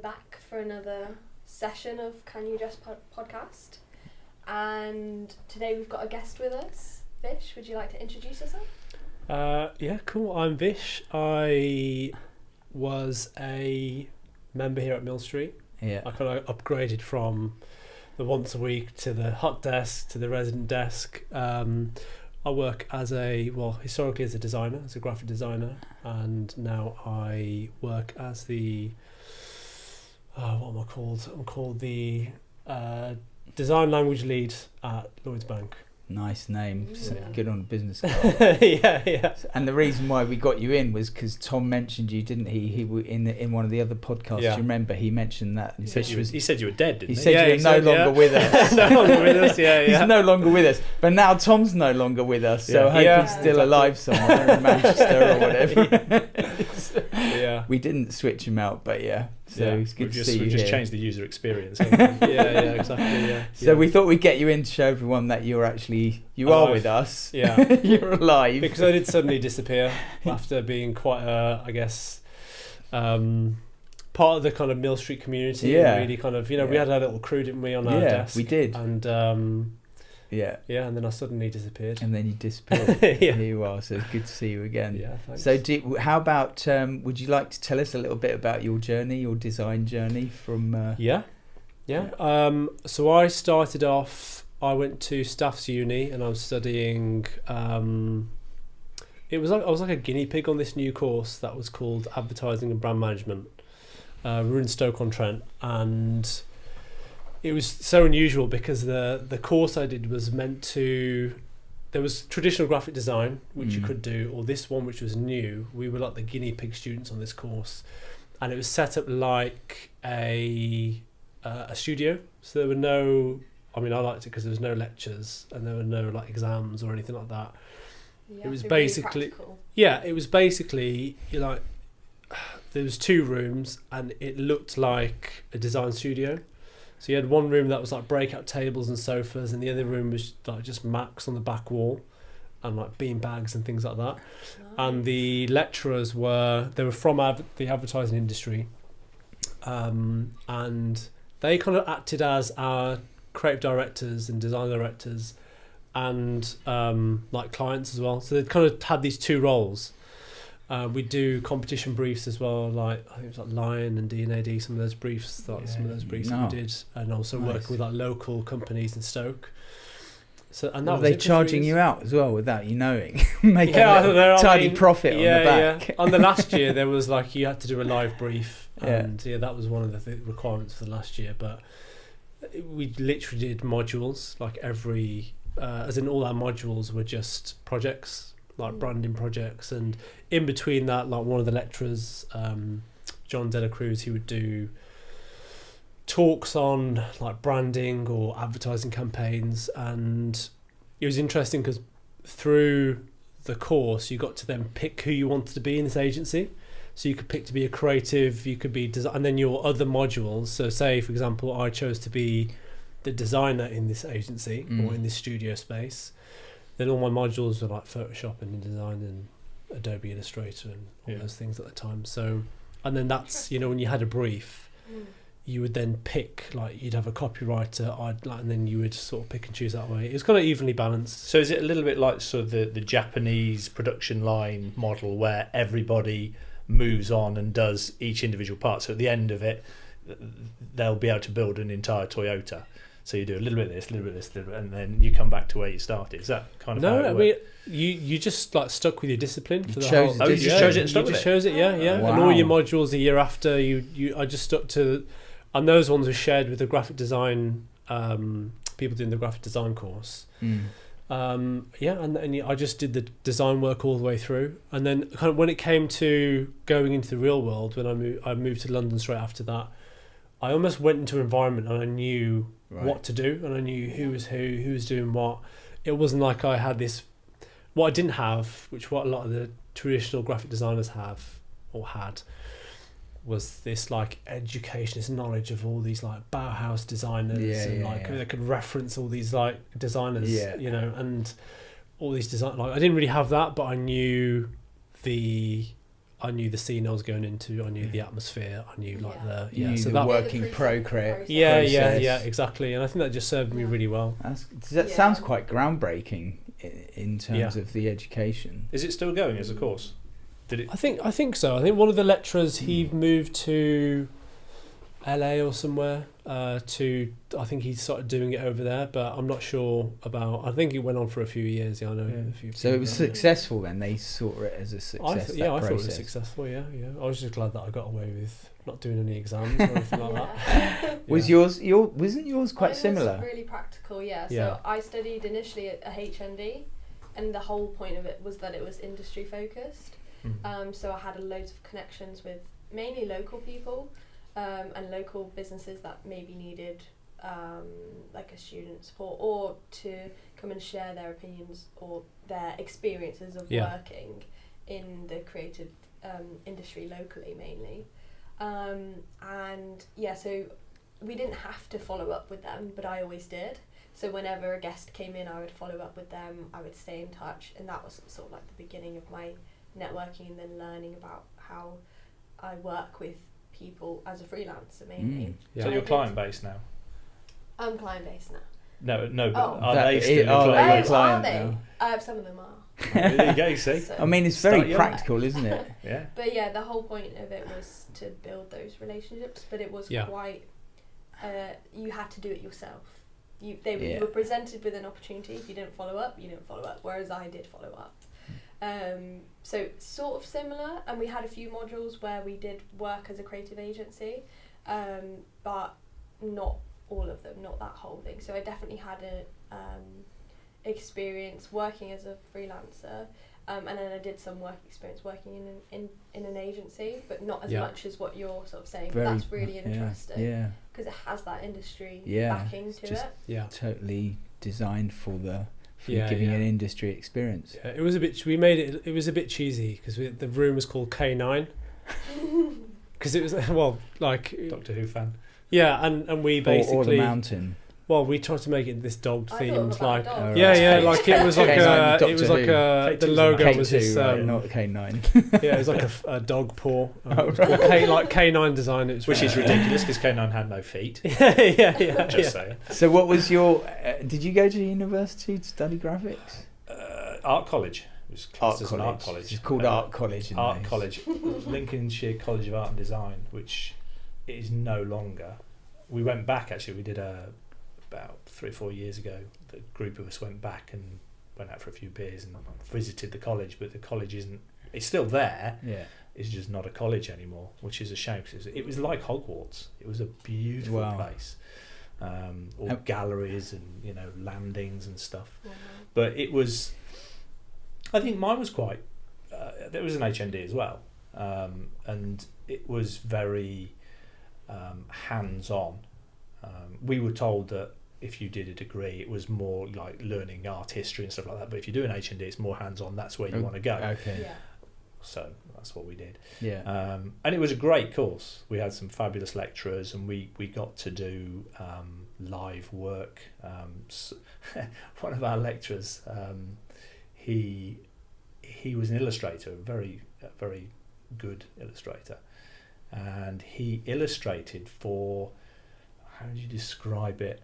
back for another session of Can You Just podcast, and today we've got a guest with us. Vish, would you like to introduce yourself? Yeah, cool. I'm Vish. I was a member here at Mill Street. Yeah. I kind of upgraded from the once a week to the hot desk to the resident desk. I work historically as a designer, as a graphic designer, and now I work as the what am I called? I'm called the design language lead at Lloyds Bank. Nice name. Yeah. Good on the business card. yeah. And the reason why we got you in was because Tom mentioned you, didn't he? He in one of the other podcasts. Yeah. Do you remember? He mentioned that. He said you were dead, didn't he? He said you were no longer with us. No longer with us. Yeah. He's no longer with us. But now Tom's no longer with us. So I hope he's still alive somewhere in Manchester or whatever. Yeah. We didn't switch him out, but yeah. So it's good to see you We've just here. changed the user experience. haven't we? yeah, exactly. Yeah. So we thought we'd get you in to show everyone that you are Alive. with us. Yeah. You're alive. Because I did suddenly disappear after being quite a, I guess, part of the kind of Mill Street community. Yeah. And really kind of, we had a little crew, didn't we, on our desk? We did. And yeah, and then I suddenly disappeared. and then you disappeared. Yeah. Here you are. So it's good to see you again. Yeah, thanks. So how about? Would you like to tell us a little bit about your journey, your design journey from? Yeah. So I started off. I went to Staff's Uni and I was studying. I was like a guinea pig on this new course that was called Advertising and Brand Management. We were in Stoke-on-Trent, and it was so unusual because the course I did was meant to. There was traditional graphic design, which you could do, or this one, which was new. We were like the guinea pig students on this course, and it was set up like a studio. So there were no. I mean, I liked it because there was no lectures and there were no like exams or anything like that. Yeah, It was so basically- really practical. Yeah, it was basically there was 2 rooms and it looked like a design studio. So you had one room that was like breakout tables and sofas, and the other room was like just Macs on the back wall and like bean bags and things like that. And the lecturers were from the advertising industry, and they kind of acted as our creative directors and design directors and like clients as well. So they kind of had these 2 roles. We do competition briefs as well, like I think it was like Lion and D&AD, some of those briefs that we did, and also working with like local companies in Stoke. So and that Were was they it for 3 charging years. you out as well without you knowing? Making I don't know, tidy profit on the back. Yeah. On the last year, there was like you had to do a live brief, Yeah. and that was one of the requirements for the last year. But we literally did modules, like every, as in all our modules were just projects, like branding projects, and in between that, like one of the lecturers, John Dela Cruz, he would do talks on like branding or advertising campaigns, and it was interesting because through the course you got to then pick who you wanted to be in this agency. So you could pick to be a creative, you could be and then your other modules. So say for example I chose to be the designer in this agency or in this studio space, then all my modules were like Photoshop and InDesign and Adobe Illustrator and all those things at the time. So and then that's when you had a brief, you would then pick, like you'd have a copywriter, and then you would sort of pick and choose that way. It was kind of evenly balanced. So is it a little bit like sort of the Japanese production line model where everybody moves on and does each individual part? So at the end of it, they'll be able to build an entire Toyota. So you do a little bit of this, a little bit of this, a little bit, and then you come back to where you started. Is that kind of how it I works? mean, you just like stuck with your discipline for the chose whole. the you just chose it and stuck You with just it? chose it, yeah. Wow. And all your modules the year after, I just stuck to, and those ones were shared with the graphic design people doing the graphic design course. And I just did the design work all the way through, and then kind of when it came to going into the real world, when I moved to London straight after that, I almost went into an environment and I knew what to do, and I knew who was doing what. It wasn't like I had this, what I didn't have, which what a lot of the traditional graphic designers have or had, was this like education, this knowledge of all these like Bauhaus designers, they could reference all these like designers, and all these design. Like I didn't really have that, but I knew I knew the scene I was going into. I knew the atmosphere. I knew like You knew so the that working process. yeah, exactly. And I think that just served me really well. That sounds quite groundbreaking in terms of the education. Is it still going as a course? Did it? I think so. I think one of the lecturers he moved to LA or somewhere I think he started doing it over there, but I'm not sure about. I think it went on for a few years. Yeah, I know. A few so it was successful then. They saw it as a success. I thought it was successful. Yeah. I was just glad that I got away with not doing any exams or anything like that. Was wasn't yours quite similar? Was really practical. Yeah. So I studied initially at a HND, and the whole point of it was that it was industry focused. So I had loads of connections with mainly local people. And local businesses that maybe needed like a student support or to come and share their opinions or their experiences of working in the creative industry locally mainly. So we didn't have to follow up with them, but I always did. So whenever a guest came in, I would follow up with them, I would stay in touch, and that was sort of like the beginning of my networking and then learning about how I work with people as a freelancer mainly. So you're client based now? I'm client based now. No, but are they still client now? Some of them are. There you go, see? I mean, it's very practical, isn't it? Yeah. But yeah, the whole point of it was to build those relationships, but it was quite, you had to do it yourself. You were presented with an opportunity. If you didn't follow up, you didn't follow up, whereas I did follow up. So sort of similar, and we had a few modules where we did work as a creative agency, but not all of them, not that whole thing. So I definitely had a experience working as a freelancer, and then I did some work experience working in an agency, but not as much as what you're sort of saying. But that's really interesting because it has that industry backing to it. Yeah, totally designed for giving an industry experience. Yeah, it was a bit. We made it. It was a bit cheesy because the room was called K9 because it was like Doctor Who fan. Yeah, and we basically or the mountain. Well, we tried to make it this dog themed, like dog. like it was like the logo was this not K9. Yeah, it was like a dog paw, or K9 design. It was which is ridiculous because K9 had no feet. yeah. Just saying. So, what was your? Did you go to university to study graphics? Art college. It was classed as an art college. It's called Art College. Art College, Lincolnshire College of Art and Design, which is no longer. We went back actually. We did about 3 or 4 years ago. The group of us went back and went out for a few beers and visited the college, but the college isn't. It's still there. Yeah. It's just not a college anymore, which is a shame because it was like Hogwarts. It was a beautiful place. All galleries and landings and stuff. Wow. But it was. I think mine was quite. There was an HND as well, and it was very hands-on. We were told that if you did a degree, it was more like learning art history and stuff like that. But if you do an HND, it's more hands-on. That's where you want to go. Okay. Yeah. So that's what we did. Yeah. And it was a great course. We had some fabulous lecturers, and we got to do live work. So one of our lecturers, he was an illustrator, a very good illustrator, and he illustrated for. How would you describe it?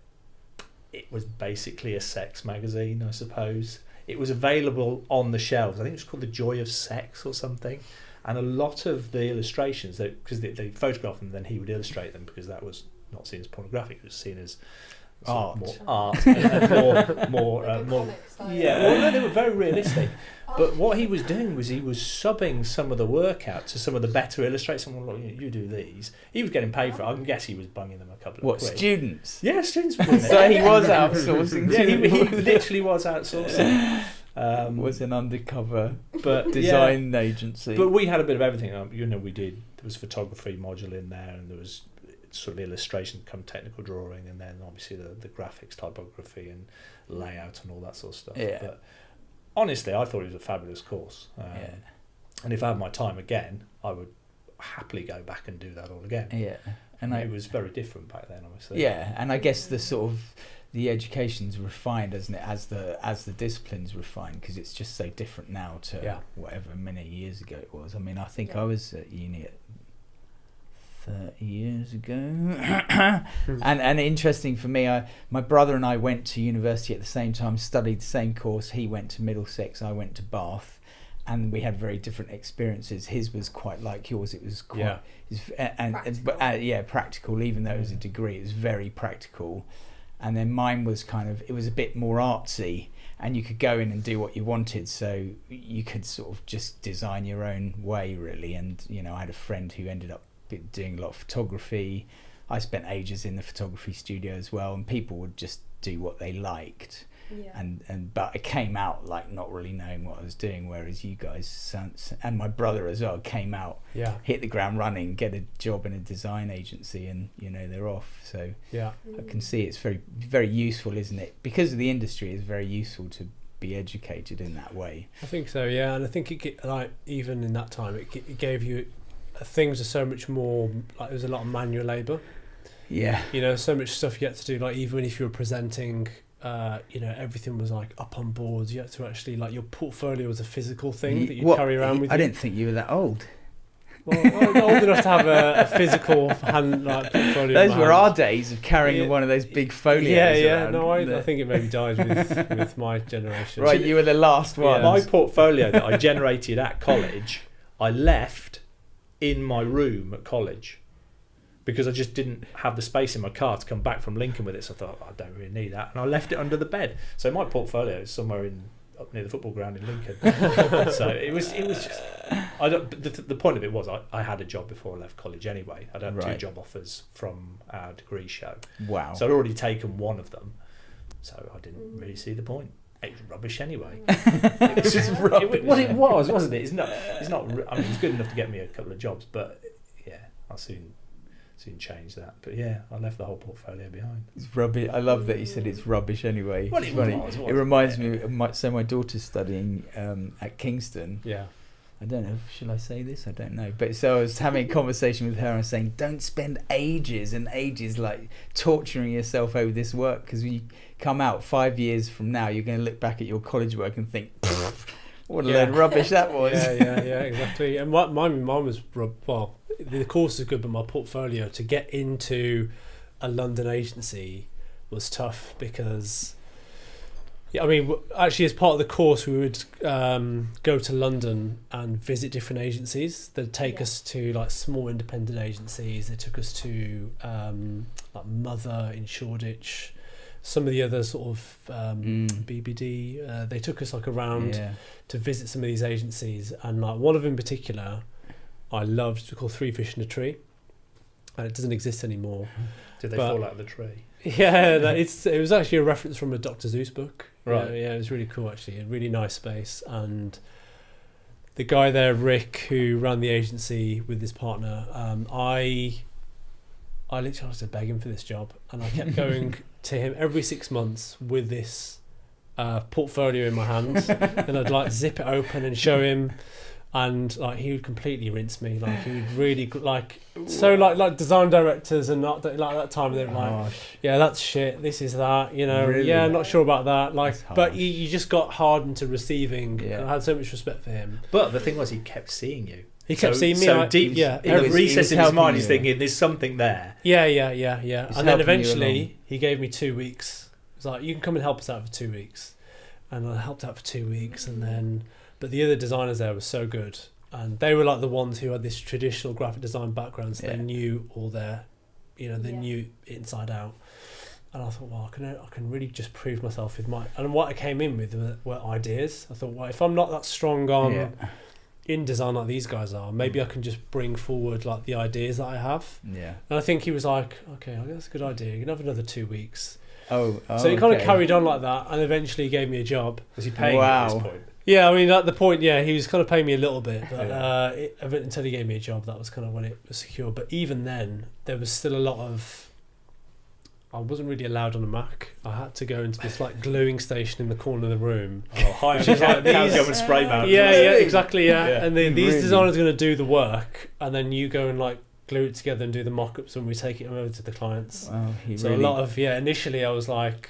It was basically a sex magazine, I suppose. It was available on the shelves. I think it was called The Joy of Sex or something. And a lot of the illustrations, because they photographed them, then he would illustrate them because that was not seen as pornographic. It was seen as art. More art and more. Yeah, well, no, they were very realistic. But what he was doing was he was subbing some of the work out to some of the better illustrators. Someone like, you do these. He was getting paid for it. I can guess he was bunging them a couple of quid. Students? Yeah, students were doing it. So he was outsourcing. Yeah, he literally was outsourcing. Was an undercover design agency. But we had a bit of everything. We did. There was a photography module in there, and there was sort of illustration, come technical drawing, and then obviously the graphics, typography, and layout, and all that sort of stuff. Yeah. But honestly, I thought it was a fabulous course. And if I had my time again, I would happily go back and do that all again. Yeah. And it was very different back then, obviously. Yeah, and I guess the sort of the education's refined, isn't it, as the discipline's refined, because it's just so different now to whatever many years ago it was. I mean, I think I was at uni at 30 years ago. and interesting for me, my brother and I went to university at the same time, studied the same course. He went to Middlesex, I went to Bath, and we had very different experiences. His was quite like yours. It was quite practical. Even though it was a degree, it was very practical. And then mine was it was a bit more artsy, and you could go in and do what you wanted, so you could sort of just design your own way, really. And I had a friend who ended up doing a lot of photography. I spent ages in the photography studio as well, and people would just do what they liked. But I came out like not really knowing what I was doing, whereas you guys and my brother as well came out, hit the ground running, get a job in a design agency, and they're off. So I can see it's very, very useful, isn't it? Because of the industry, it's very useful to be educated in that way. I think so, and I think it even in that time it gave you things are so much more like there's a lot of manual labour. So much stuff you had to do, like even if you were presenting, everything was like up on boards. You had to actually, like, your portfolio was a physical thing that you carry around with you. I didn't think you were that old. Well, I'm old enough to have a physical portfolio. Those were our days of carrying one of those big folios around. No, I think it maybe died with my generation. Right, you were the last one. My portfolio that I generated at college, I left in my room at college, because I just didn't have the space in my car to come back from Lincoln with it. So I thought, I don't really need that. And I left it under the bed. So my portfolio is somewhere up near the football ground in Lincoln. So it was just, the point of it was I had a job before I left college anyway. I'd had 2 job offers from our degree show. Wow. So I'd already taken one of them. So I didn't really see the point. It was rubbish anyway. It was just rubbish. It was, wasn't it? It's not. I mean, it's good enough to get me a couple of jobs, but I'll soon change that. But I left the whole portfolio behind. It's rubbish. I love that you said it's rubbish anyway. Well, it reminds me of my daughter's studying at Kingston. I don't know, should I say this? I don't know. But so I was having a conversation with her and saying, don't spend ages and ages like torturing yourself over this work, because when you come out 5 years from now, you're going to look back at your college work and think, what a load of rubbish that was. Yeah, exactly. And mine was, well, the course is good, but my portfolio to get into a London agency was tough, because actually as part of the course we would go to London and visit different agencies. They'd take us to like small independent agencies. They took us to like Mother in Shoreditch, some of the other sort of BBD. They took us like around to visit some of these agencies, and like one of them in particular I loved. It's called Three Fish in a Tree, and it doesn't exist anymore. Did they fall out of the tree? Yeah, it was actually a reference from a Dr. Seuss book. Right. Yeah, it was really cool actually. A really nice space, and the guy there, Rick, who ran the agency with his partner, I literally had to beg him for this job, and I kept going to him every 6 months with this portfolio in my hand, and I'd like zip it open and show him. And like he would completely rinse me. Like he would really like design directors and not like that time. They were like, yeah, that's shit. This is that. Really? Yeah, I'm not sure about that. Like, but you just got hardened to receiving. Yeah. And I had so much respect for him. But the thing was, he kept seeing you. He kept seeing me. So deep, in the recess of his mind, he's thinking, "There's something there." Yeah. And then eventually, he gave me 2 weeks. He was like, "You can come and help us out for 2 weeks," and I helped out for 2 weeks, and then. But the other designers there were so good, and they were like the ones who had this traditional graphic design background, so they knew all their, they knew inside out. And I thought, well, I can really just prove myself with and what I came in with were ideas. I thought, well, if I'm not that strong on in design like these guys are, maybe I can just bring forward like the ideas that I have. Yeah. And I think he was like, okay, I guess that's a good idea. You can have another 2 weeks. So he kind of carried on like that, and eventually he gave me a job. Was he paying at this point? Yeah, I mean, at the point, he was kind of paying me a little bit, but until he gave me a job, that was kind of when it was secure. But even then, there was still a lot of... I wasn't really allowed on a Mac. I had to go into this like gluing station in the corner of the room. Which is like these spray mount. Yeah, exactly, yeah. And these designers are going to do the work, and then you go and like glue it together and do the mock-ups when we take it over to the clients. Wow, So a lot of initially I was like,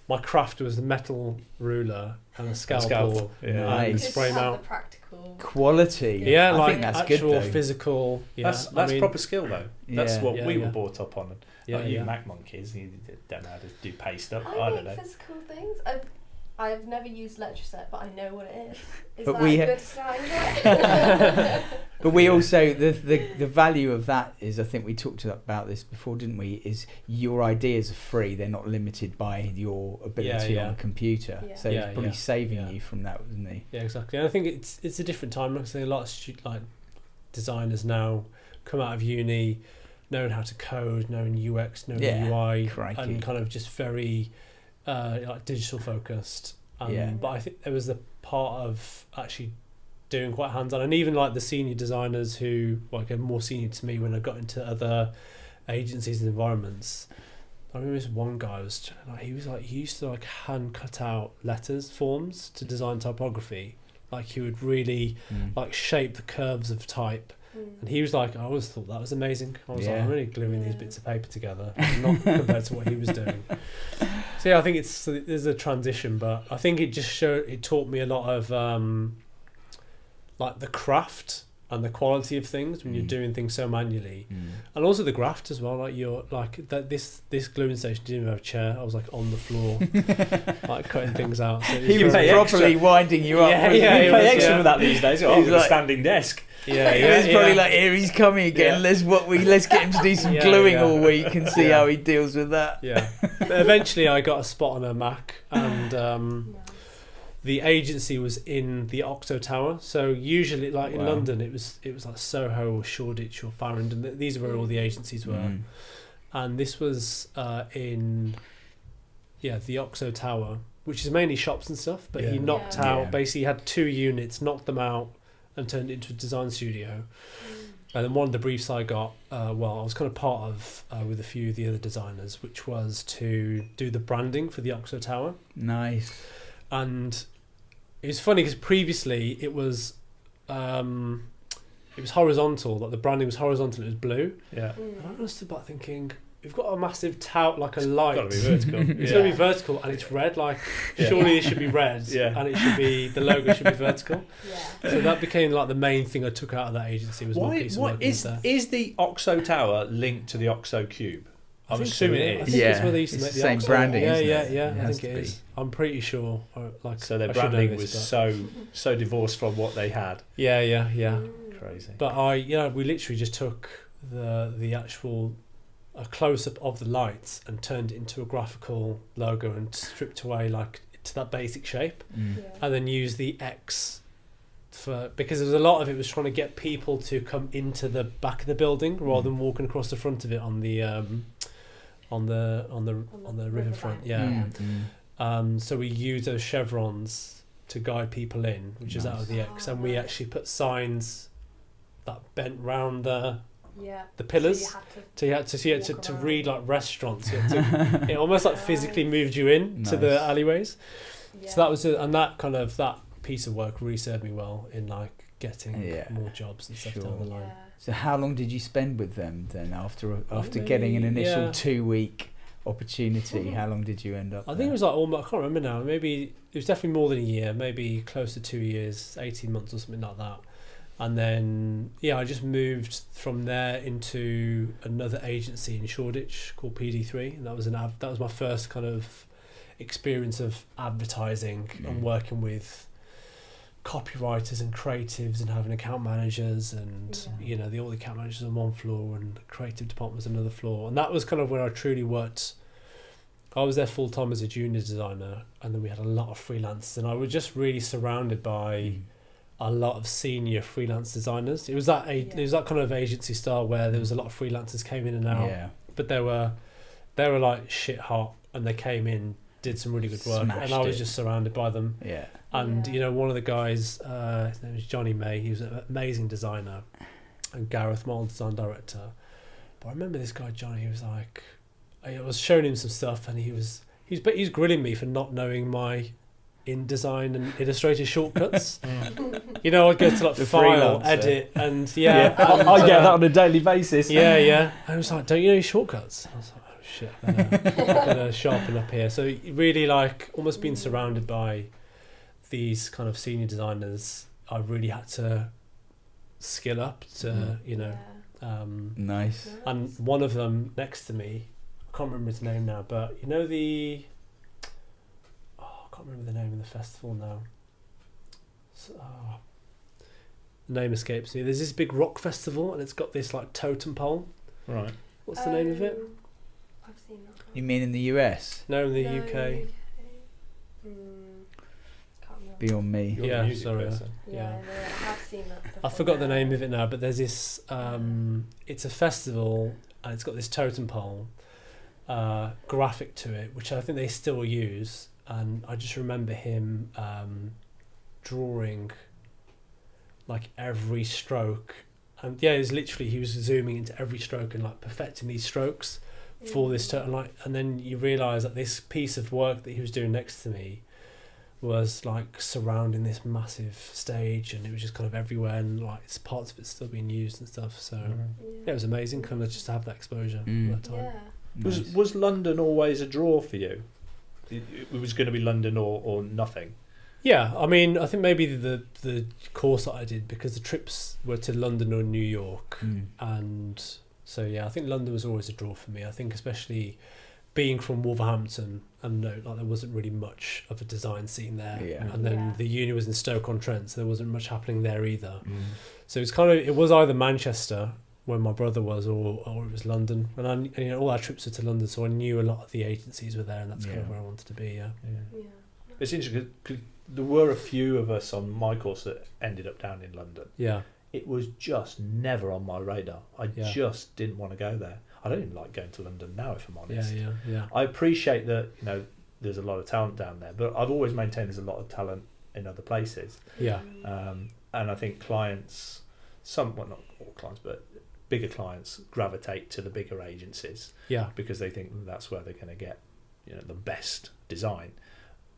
my craft was the metal ruler and a scalpel and Nice. spray Just have mount. the practical quality. Yeah, I like think that's actual good, though. physical. Yeah, That's proper skill though. That's Yeah. what Yeah, we yeah. were brought up on. Yeah, Like you yeah. Mac monkeys, you don't know how to do paste up. I I don't make know. physical things. I've never used Letraset, but I know what it is. Is But that we a ha- good sign? But we also the value of that is, I think we talked about this before, didn't we? Is your ideas are free; they're not limited by your ability on a computer. Yeah. So Yeah, it's probably yeah. saving Yeah. you from that, wasn't it? Yeah, exactly. And I think it's a different time. Like I say, a lot of like designers now come out of uni, knowing how to code, knowing UX, knowing UI, crikey. and kind of just very like digital focused. Yeah. But I think there was the part of actually doing quite hands-on, and even like the senior designers who like are more senior to me when I got into other agencies and environments. I remember this one guy he used to like hand cut out forms to design typography. Like he would really like shape the curves of type. And he was like, I always thought that was amazing. I was like, I'm really gluing these bits of paper together, not compared to what he was doing. So yeah, I think there's a transition, but I think it taught me a lot of like the craft and the quality of things when you're doing things so manually, and also the graft as well. Like you're like that. This gluing station didn't even have a chair. I was like on the floor, like cutting things out. So He was properly winding you up. Yeah, You he pay was, extra for that these days. Oh, He's with a like- standing desk. Yeah, He was probably like, here he's coming again. Yeah. Let's get him to do some Yeah, gluing yeah. all week and see how he deals with that. Yeah. But eventually I got a spot on a Mac, and the agency was in the Octo Tower. So usually, like in London, it was like Soho or Shoreditch or Farringdon. These were where all the agencies were. And this was in the Octo Tower, which is mainly shops and stuff. But he knocked out, basically had 2 units, knocked them out, and turned it into a design studio. And then one of the briefs I got, I was kind of part of with a few of the other designers, which was to do the branding for the Octo Tower. Nice. And it was funny because previously it was horizontal, like the branding was horizontal, it was blue. Yeah. And I stood back thinking, we've got a massive tout, like a light. It's got to be vertical. It's got to be vertical, and it's red. Like surely it should be red, and it should be the logo should be vertical. So that became like the main thing I took out of that agency was one piece of work there. Is the Oxo Tower linked to the Oxo Cube? I'm assuming it I is. think it's where they used to make It's the the same Oxo. branding, Yeah, isn't yeah, it? yeah. It I has think it to is. I'm pretty sure. Like, So their I should know branding this, was but- so divorced from what they had. Yeah. Crazy. But we literally just took the actual a close up of the lights and turned it into a graphical logo and stripped away like to that basic shape, and then used the X because there was a lot of it was trying to get people to come into the back of the building rather than walking across the front of it on the riverfront. So we used those chevrons to guide people in, which is out of the X, and we actually put signs that bent round the pillars. So you had to read like restaurants. You had to, it almost like physically moved you in to the alleyways. So that was and that piece of work really served me well in like getting more jobs and stuff down the line. So how long did you spend with them then after getting an initial 2-week opportunity? How long did you end up I think it was like almost, I can't remember now, maybe it was definitely more than a year, maybe close to 2 years, 18 months or something like that. And then I just moved from there into another agency in Shoreditch called PD3, and that was my first kind of experience of advertising and working with copywriters and creatives and having account managers and all the account managers on one floor and the creative department was another floor, and that was kind of where I truly worked. I was there full time as a junior designer, and then we had a lot of freelancers, and I was just really surrounded by a lot of senior freelance designers. It was that kind of agency style where there was a lot of freelancers came in and out, but they were like shit hot, and they came in, did some really good work, and I was just surrounded by them. And one of the guys, his name was Johnny May. He was an amazing designer, and Gareth Moll, design director. But I remember this guy Johnny. He was like, I was showing him some stuff, and he was grilling me for not knowing my InDesign and Illustrator shortcuts. You know, I'd go to like The file, freelancer. edit, and I get that on a daily basis. Yeah. I was like, don't you know your shortcuts? I was like, oh shit, I better sharpen up here. So really, like, almost being surrounded by these kind of senior designers, I really had to skill up to, you know. Nice. And one of them next to me, I can't remember his name now, but you know I can't remember the name of the festival now. The name escapes me. There's this big rock festival and it's got this like totem pole. Right. What's the name of it? I've seen that. You mean in the US? No, in the No, UK. Can't remember. Beyond me. You're Yeah, a music sorry. person. Yeah, no, I have seen that before. I forgot the name of it now, but there's this. It's a festival and it's got this totem pole graphic to it, which I think they still use. And I just remember him drawing like every stroke, and it was literally he was zooming into every stroke and like perfecting these strokes for this and then you realise that this piece of work that he was doing next to me was like surrounding this massive stage, and it was just kind of everywhere, and like it's parts of it still being used and stuff. So it was amazing, kind of just to have that exposure at that time. Yeah. Was London always a draw for you? It was going to be London or nothing. Yeah, I mean, I think maybe the course that I did, because the trips were to London or New York, and so I think London was always a draw for me. I think especially being from Wolverhampton, and like there wasn't really much of a design scene there, and then the uni was in Stoke-on-Trent, so there wasn't much happening there either. So it was either Manchester where my brother was, or it was London, and all our trips were to London, so I knew a lot of the agencies were there, and that's kind of where I wanted to be. Yeah. It's interesting because there were a few of us on my course that ended up down in London. Yeah. It was just never on my radar. I just didn't want to go there. I don't even like going to London now, if I'm honest. Yeah. I appreciate that, there's a lot of talent down there, but I've always maintained there's a lot of talent in other places. Yeah. And I think clients, not all clients, but bigger clients gravitate to the bigger agencies. Yeah. Because they think that's where they're going to get, the best design.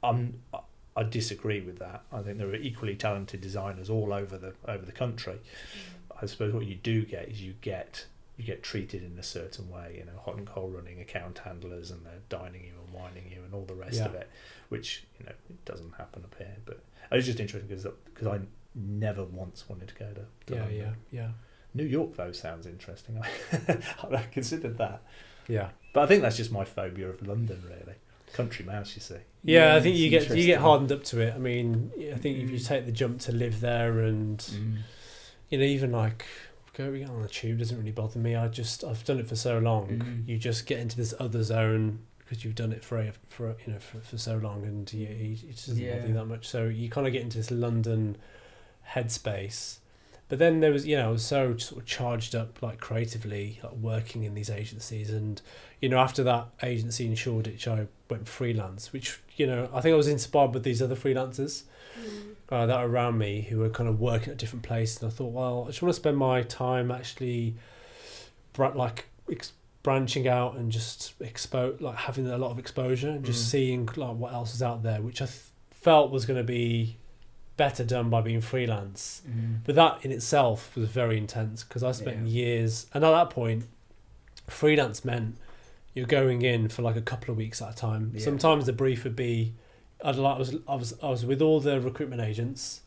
I disagree with that. I think there are equally talented designers all over the country. I suppose what you do get is you get treated in a certain way, hot and cold running account handlers, and they're dining you and wining you and all the rest of it, which it doesn't happen up here. But it was just interesting because I never once wanted to go to London. Yeah. New York though sounds interesting. I considered that. Yeah. But I think that's just my phobia of London, really. Country mouse, you see. Yeah, I think you get hardened up to it. I mean, I think if you take the jump to live there, and even like going on the tube doesn't really bother me. I've done it for so long. You just get into this other zone because you've done it for so long, and it just doesn't bother you that much. So you kind of get into this London headspace. But then there was, I was so sort of charged up, like creatively, like working in these agencies, and after that agency in Shoreditch, I went freelance, which I think I was inspired with these other freelancers that are around me who were kind of working at different places, and I thought, well, I just want to spend my time actually, branching out and just having a lot of exposure and just seeing like what else is out there, which I felt was going to be better done by being freelance. But that in itself was very intense because I spent years, and at that point freelance meant you're going in for like a couple of weeks at a time. Sometimes the brief would be I was with all the recruitment agents,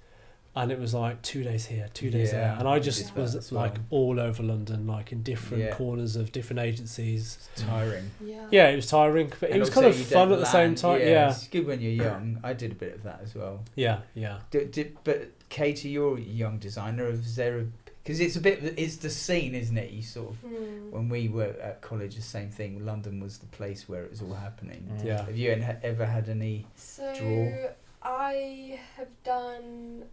and it was like 2 days here, 2 days there, and I just was like all over London, like in different corners of different agencies. It's tiring. Yeah, it was tiring, but it was kind of fun at the same time. It's good when you're young. I did a bit of that as well. But Katie, you're a young designer. Because it's the scene, isn't it? You sort of when we were at college, the same thing. London was the place where it was all happening. Have you ever had any draw? I have done.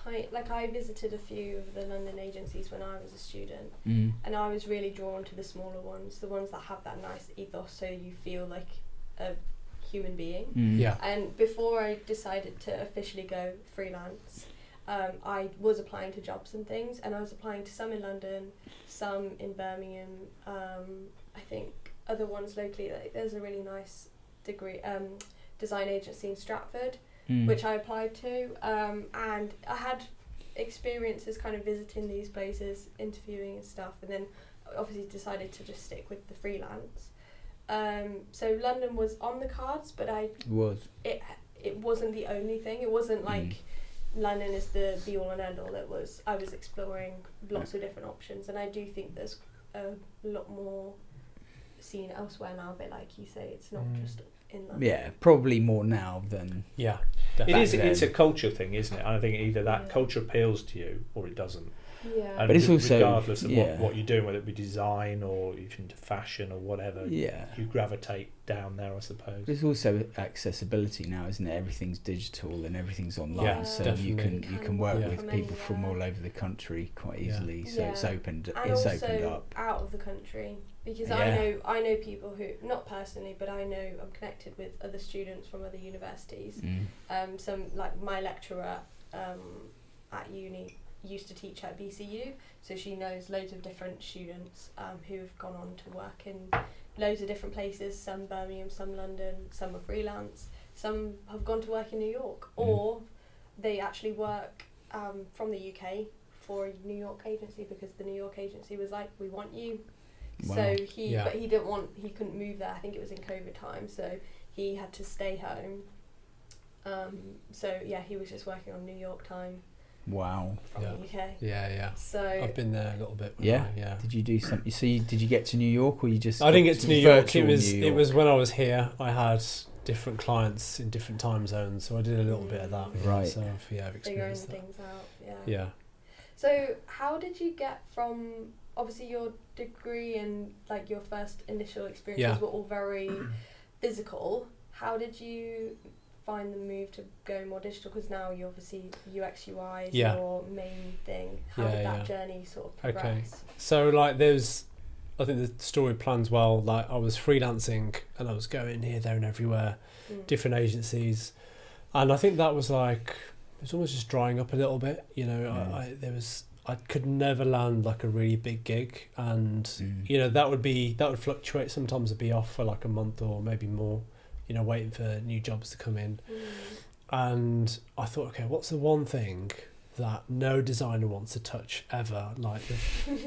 I visited a few of the London agencies when I was a student, and I was really drawn to the smaller ones, the ones that have that nice ethos, so you feel like a human being. And before I decided to officially go freelance, I was applying to jobs and things, and I was applying to some in London, some in Birmingham, I think other ones locally. There's a really nice design agency in Stratford. which I applied to, and I had experiences kind of visiting these places, interviewing and stuff, and then obviously decided to just stick with the freelance. So London was on the cards, but it wasn't the only thing. It wasn't like London is the be all and end all. I was exploring lots of different options, and I do think there's a lot more seen elsewhere now. But like you say, it's not just in London. Yeah, probably more now than it is. It's a culture thing, isn't it? And I think either that culture appeals to you or it doesn't. Yeah, and but it's also regardless of what you're doing, whether it be design or even to fashion or whatever, you gravitate down there, I suppose. There's also accessibility now, isn't it? Everything's digital and everything's online, so definitely. you can work with people from all over the country quite easily. So it's opened up out of the country, because I know people who, not personally, but I know I'm connected with other students from other universities. Some, like my lecturer at uni used to teach at BCU, so she knows loads of different students who've gone on to work in loads of different places, some Birmingham, some London, some are freelance, some have gone to work in New York, or they actually work from the UK for a New York agency, because the New York agency was like, we want you. Wow. So but he couldn't move there. I think it was in COVID time, so he had to stay home. So yeah, he was just working on New York time. Wow. From the UK. Yeah. So I've been there a little bit. Yeah. Did you do something? So did you get to New York, or you just? I didn't get to New York. It was when I was here. I had different clients in different time zones, so I did a little bit of that. Right. So I've experienced figuring that. things out. Yeah. So how did you get from obviously your degree and like your first initial experiences were all very physical? How did you find the move to go more digital, because now you obviously UX UI is your main thing? How did that journey sort of progress? Okay, so like I think the story plans well. Like I was freelancing and I was going here, there and everywhere, different agencies, and I think that was like, it was almost just drying up a little bit, you know. I could never land like a really big gig, and you know, that would fluctuate. Sometimes I'd be off for like a month or maybe more, you know, waiting for new jobs to come in. And I thought, okay, what's the one thing that no designer wants to touch ever? Like,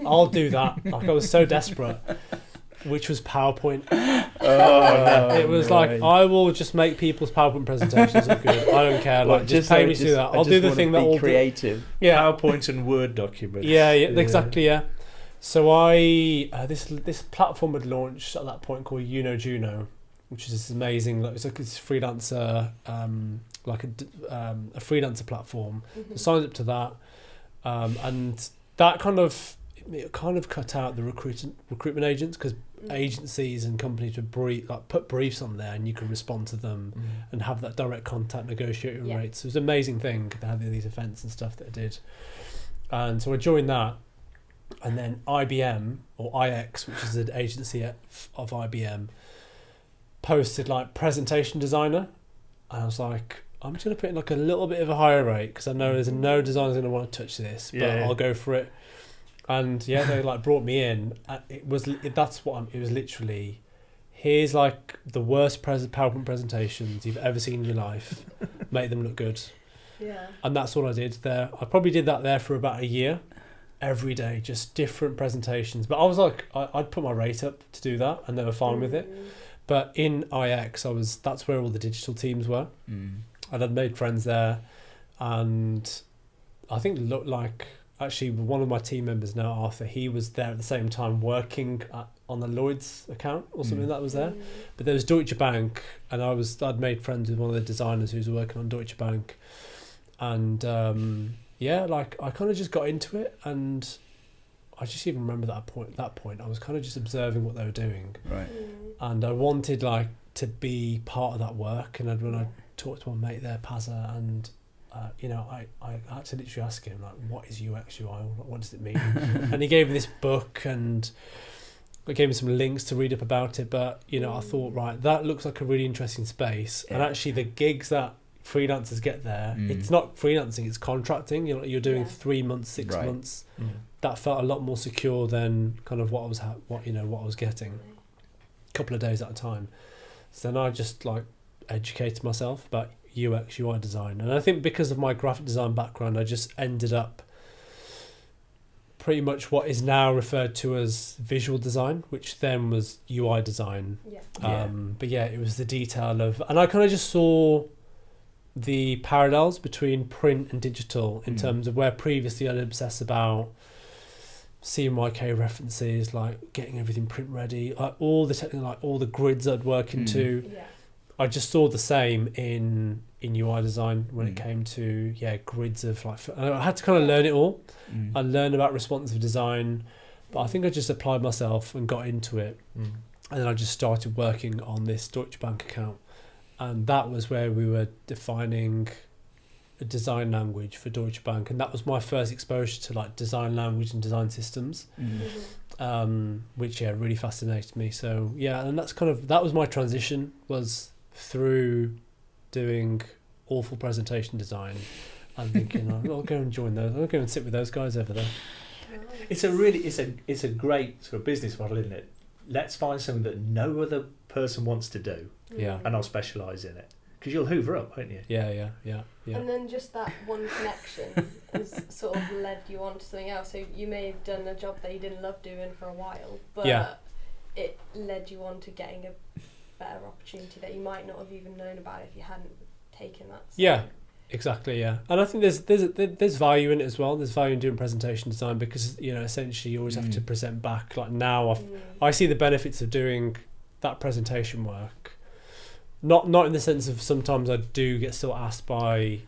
I'll do that. Like, I was so desperate, which was PowerPoint. It was like, I will just make people's PowerPoint presentations look good. I don't care. Like, just pay me to do that. I'll do the thing that will creative. PowerPoint and Word documents. Yeah, exactly. Yeah. So I this platform had launched at that point called Juno, which is this amazing. It's like this freelancer, like a freelancer platform. So I signed up to that, and that kind of cut out the recruitment agents, because agencies and companies would put briefs on there, and you could respond to them and have that direct contact, negotiate your rates. It was an amazing thing. They had these events and stuff that I did, and so I joined that. And then IBM, or IX, which is an agency of IBM, posted like presentation designer, and I was like, I'm just going to put in like a little bit of a higher rate, because I know there's no designer's going to want to touch this, but I'll go for it. And they like brought me in. It was literally, here's like the worst PowerPoint presentations you've ever seen in your life, make them look good. Yeah. And that's all I did there. I probably did that there for about a year. Every day, just different presentations. But I was like, I'd put my rate up to do that, and they were fine with it. But in IX, that's where all the digital teams were. And I'd made friends there, and I think actually one of my team members now, Arthur, he was there at the same time working on the Lloyds account or something that was there. But there was Deutsche Bank, and I'd made friends with one of the designers who was working on Deutsche Bank, and I kind of just got into it, and I just even remember that point I was kind of just observing what they were doing, right? And I wanted like to be part of that work. And when I talked to my mate there, Pazza, and I had to literally ask him, like, what is UX UI? What does it mean? And he gave me this book, and I gave me some links to read up about it. But I thought, right, that looks like a really interesting space. And actually, the gigs that freelancers get there, it's not freelancing, it's contracting. You're doing 3 months, 6 months. That felt a lot more secure than kind of what I was getting, a couple of days at a time. So then I just like educated myself about UX UI design. And I think because of my graphic design background, I just ended up pretty much what is now referred to as visual design, which then was UI design. But yeah, it was the detail of, and I kind of just saw the parallels between print and digital in terms of where previously I'd obsess about CMYK references, like getting everything print ready, like all the technical, like all the grids I'd work into. I just saw the same in UI design when it came to grids of like, I had to kind of learn it all. I learned about responsive design, but I think I just applied myself and got into it, and then I just started working on this Deutsche Bank account, and that was where we were defining a design language for Deutsche Bank, and that was my first exposure to like design language and design systems, which really fascinated me. So and that was my transition, was through doing awful presentation design and thinking I'll go and join those, I'll go and sit with those guys over there. It's a great sort of business model, isn't it? Let's find something that no other person wants to do, and I'll specialise in it, because you'll hoover up, won't you? Yeah. And then just that one connection has sort of led you on to something else. So you may have done a job that you didn't love doing for a while, but it led you on to getting a better opportunity that you might not have even known about if you hadn't taken that. So. Exactly. And I think there's value in it as well. There's value in doing presentation design, because essentially you always have to present back. Like now I see the benefits of doing that presentation work, not in the sense of sometimes I do get still asked by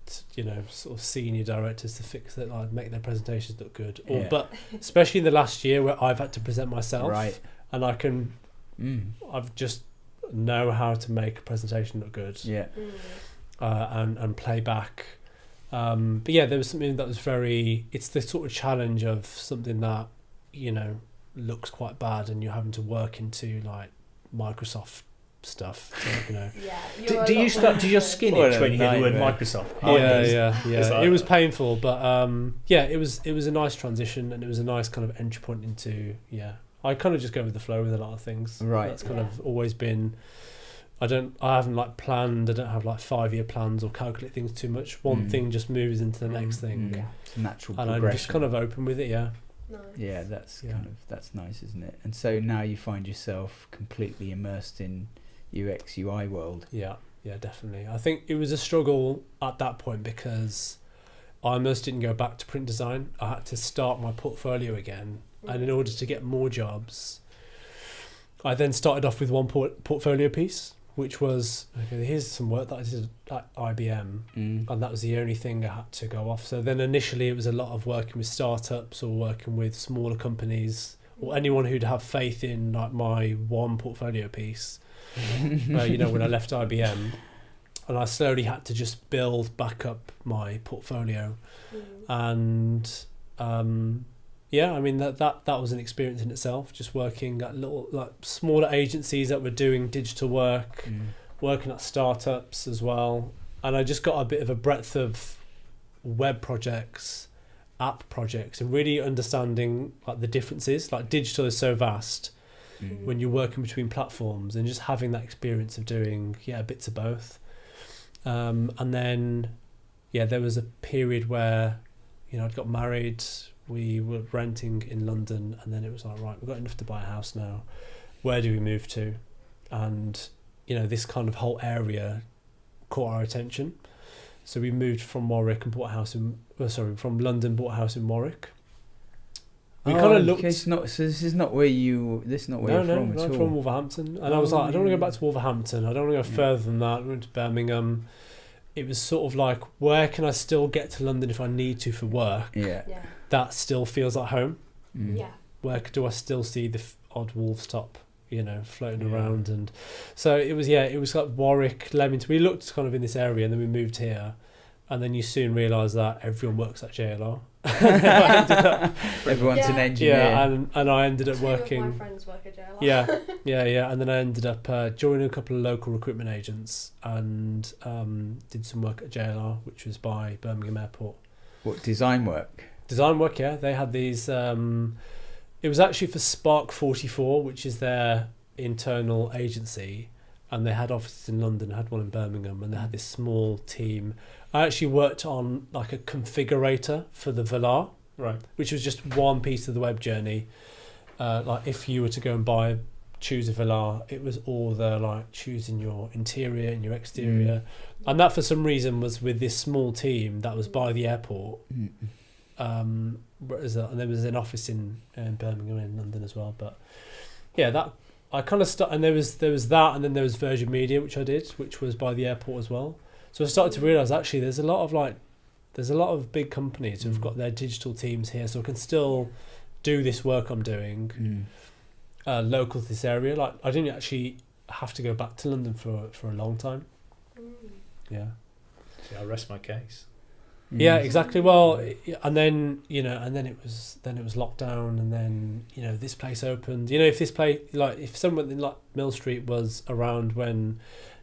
sort of senior directors to fix it, like make their presentations look good, but especially in the last year where I've had to present myself, and I can I've just know how to make a presentation look good, and play back. But there was something that was it's the sort of challenge of something that looks quite bad, and you're having to work into like Microsoft stuff. So, do your skin itch when you hear the word Microsoft? It was painful, but it was a nice transition, and it was a nice kind of entry point into I kind of just go with the flow with a lot of things. That's kind of always been. I haven't like planned. I don't have like 5-year plans or calculate things too much. One thing just moves into the next thing. It's a natural and progression. I'm just kind of open with it. Nice. Yeah, that's nice, isn't it? And so now you find yourself completely immersed in UX UI world. Yeah, definitely. I think it was a struggle at that point because I almost didn't go back to print design. I had to start my portfolio again. And in order to get more jobs, I then started off with one portfolio piece, which was, here's some work that I did at IBM, and that was the only thing I had to go off. So then initially it was a lot of working with startups or working with smaller companies or anyone who'd have faith in like my one portfolio piece. When I left IBM, and I slowly had to just build back up my portfolio, and that was an experience in itself, just working at little like smaller agencies that were doing digital work, working at startups as well, and I just got a bit of a breadth of web projects, app projects, and really understanding like the differences. Like digital is so vast when you're working between platforms, and just having that experience of doing bits of both. And then there was a period where I'd got married. We were renting in London, and then it was like, right, we've got enough to buy a house now. Where do we move to? And, this kind of whole area caught our attention. So we moved from Warwick and bought a house from London, bought a house in Warwick. We kind of looked. This is not where you're from at all. I'm from Wolverhampton. And I was like, I don't want to go back to Wolverhampton. I don't want to go further than that. We went to Birmingham. It was sort of like, where can I still get to London if I need to for work? That still feels like home. Where do I still see the odd Wolves top, floating around? And so it was like Warwick, Leamington. We looked kind of in this area, and then we moved here, and then you soon realise that everyone works at JLR. Everyone's an engineer. And I ended up Two working. of my friends work at JLR. And then I ended up joining a couple of local recruitment agents and did some work at JLR, which was by Birmingham Airport. What, design work? Design work, yeah. They had these. It was actually for Spark 44, which is their internal agency, and they had offices in London, had one in Birmingham, and they had this small team. I actually worked on like a configurator for the Velar, Right. which was just one piece of the web journey. Like if you were to go and choose a Velar, it was all the like choosing your interior and your exterior, and that for some reason was with this small team that was by the airport. And there was an office in Birmingham and London as well. But yeah, that I kind of and there was that, and then there was Virgin Media, which I did, which was by the airport as well. So I started to realise actually there's a lot of big companies who've got their digital teams here, so I can still do this work I'm doing local to this area. Like I didn't actually have to go back to London for a long time. Yeah. See, I rest my case. Yeah, exactly. Well, and then it was lockdown, and then this place opened. If this place, like if someone like Mill Street was around when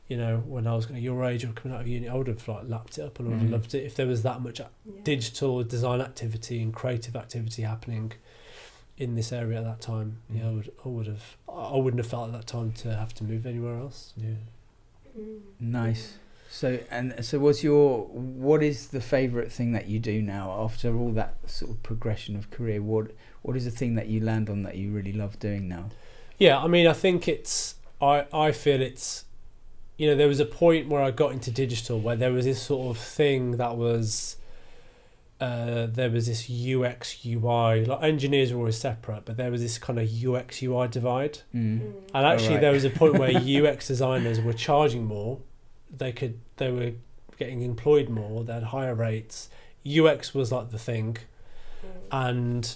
when I was your age or coming out of uni, I would have like lapped it up and I would have loved it if there was that much digital design activity and creative activity happening in this area at that time. Yeah, I wouldn't have felt at that time to have to move anywhere else. Yeah. Nice. So what is the favourite thing that you do now after all that sort of progression of career? What is the thing that you land on that you really love doing now? Yeah, I mean, I think I feel it's, there was a point where I got into digital where there was this sort of thing that was, there was this UX UI, like engineers were always separate, but there was this kind of UX UI divide. And actually there was a point where UX designers were charging more. They were getting employed more, they had higher rates. UX was like the thing. And